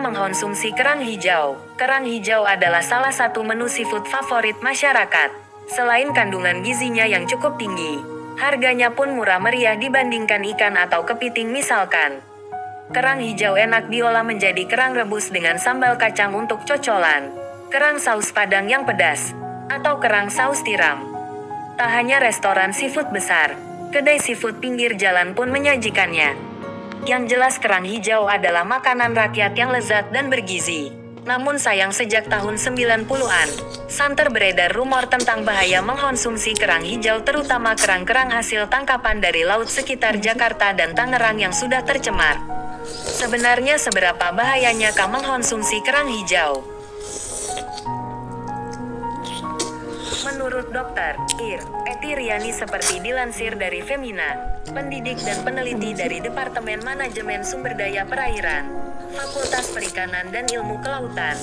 mengkonsumsi kerang hijau. Kerang hijau adalah salah satu menu seafood favorit masyarakat. Selain kandungan gizinya yang cukup tinggi, harganya pun murah meriah dibandingkan ikan atau kepiting misalkan. Kerang hijau enak diolah menjadi kerang rebus dengan sambal kacang untuk cocolan, kerang saus padang yang pedas, atau kerang saus tiram. Tak hanya restoran seafood besar, kedai seafood pinggir jalan pun menyajikannya. Yang jelas kerang hijau adalah makanan rakyat yang lezat dan bergizi. Namun sayang sejak tahun 90-an, santer beredar rumor tentang bahaya mengkonsumsi kerang hijau terutama kerang-kerang hasil tangkapan dari laut sekitar Jakarta dan Tangerang yang sudah tercemar. Sebenarnya seberapa bahayanya mengkonsumsi kerang hijau? Menurut Dr. Eti Riani seperti dilansir dari Femina, pendidik dan peneliti dari Departemen Manajemen Sumber Daya Perairan, Fakultas Perikanan dan Ilmu Kelautan,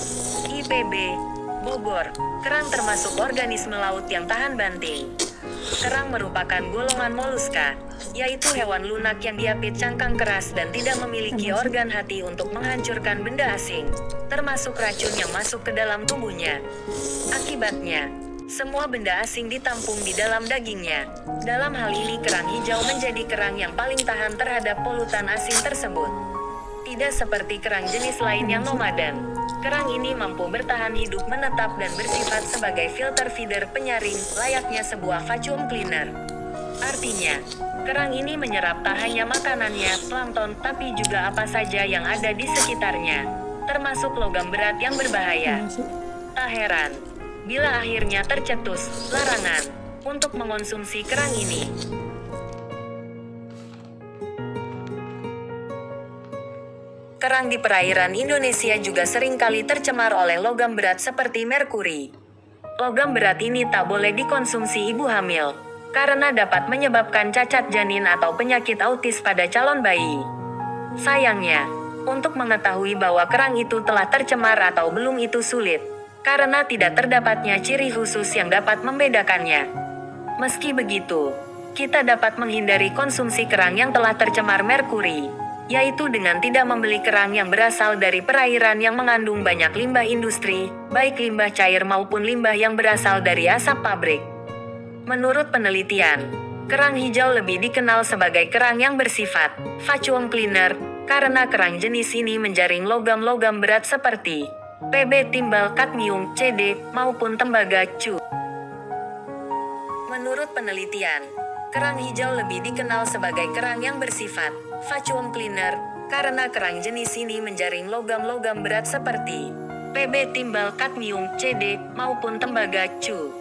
IPB, Bogor, kerang termasuk organisme laut yang tahan banting. Kerang merupakan golongan moluska, yaitu hewan lunak yang diapit cangkang keras dan tidak memiliki organ hati untuk menghancurkan benda asing, termasuk racun yang masuk ke dalam tubuhnya. Akibatnya, semua benda asing ditampung di dalam dagingnya. Dalam hal ini kerang hijau menjadi kerang yang paling tahan terhadap polutan asing tersebut. Tidak seperti kerang jenis lain yang nomaden, kerang ini mampu bertahan hidup menetap dan bersifat sebagai filter feeder penyaring, layaknya sebuah vacuum cleaner. Artinya, kerang ini menyerap tak hanya makanannya, plankton, tapi juga apa saja yang ada di sekitarnya, termasuk logam berat yang berbahaya. Tak heran bila akhirnya tercetus larangan untuk mengonsumsi kerang ini. Kerang di perairan Indonesia juga seringkali tercemar oleh logam berat seperti merkuri. Logam berat ini tak boleh dikonsumsi ibu hamil, karena dapat menyebabkan cacat janin atau penyakit autis pada calon bayi. Sayangnya, untuk mengetahui bahwa kerang itu telah tercemar atau belum itu sulit, karena tidak terdapatnya ciri khusus yang dapat membedakannya. Meski begitu, kita dapat menghindari konsumsi kerang yang telah tercemar merkuri, yaitu dengan tidak membeli kerang yang berasal dari perairan yang mengandung banyak limbah industri, baik limbah cair maupun limbah yang berasal dari asap pabrik. Menurut penelitian, kerang hijau lebih dikenal sebagai kerang yang bersifat vacuum cleaner, karena kerang jenis ini menjaring logam-logam berat seperti PB, timbal, kadmium, CD, maupun tembaga, cu. Menurut penelitian, kerang hijau lebih dikenal sebagai kerang yang bersifat vacuum cleaner, karena kerang jenis ini menjaring logam-logam berat seperti PB, timbal, kadmium, CD, maupun tembaga, cu.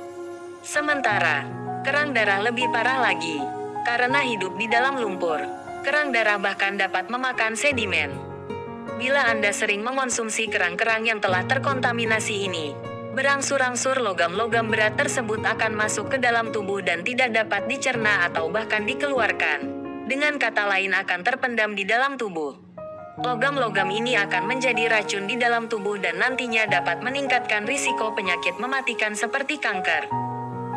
Sementara, kerang darah lebih parah lagi, karena hidup di dalam lumpur. Kerang darah bahkan dapat memakan sedimen. Bila Anda sering mengonsumsi kerang-kerang yang telah terkontaminasi ini, berangsur-angsur logam-logam berat tersebut akan masuk ke dalam tubuh dan tidak dapat dicerna atau bahkan dikeluarkan. Dengan kata lain akan terpendam di dalam tubuh. Logam-logam ini akan menjadi racun di dalam tubuh dan nantinya dapat meningkatkan risiko penyakit mematikan seperti kanker.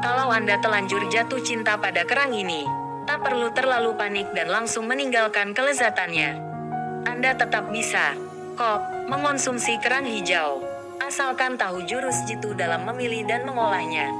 Kalau Anda telanjur jatuh cinta pada kerang ini, tak perlu terlalu panik dan langsung meninggalkan kelezatannya. Anda tetap bisa mengonsumsi kerang hijau, asalkan tahu jurus jitu dalam memilih dan mengolahnya.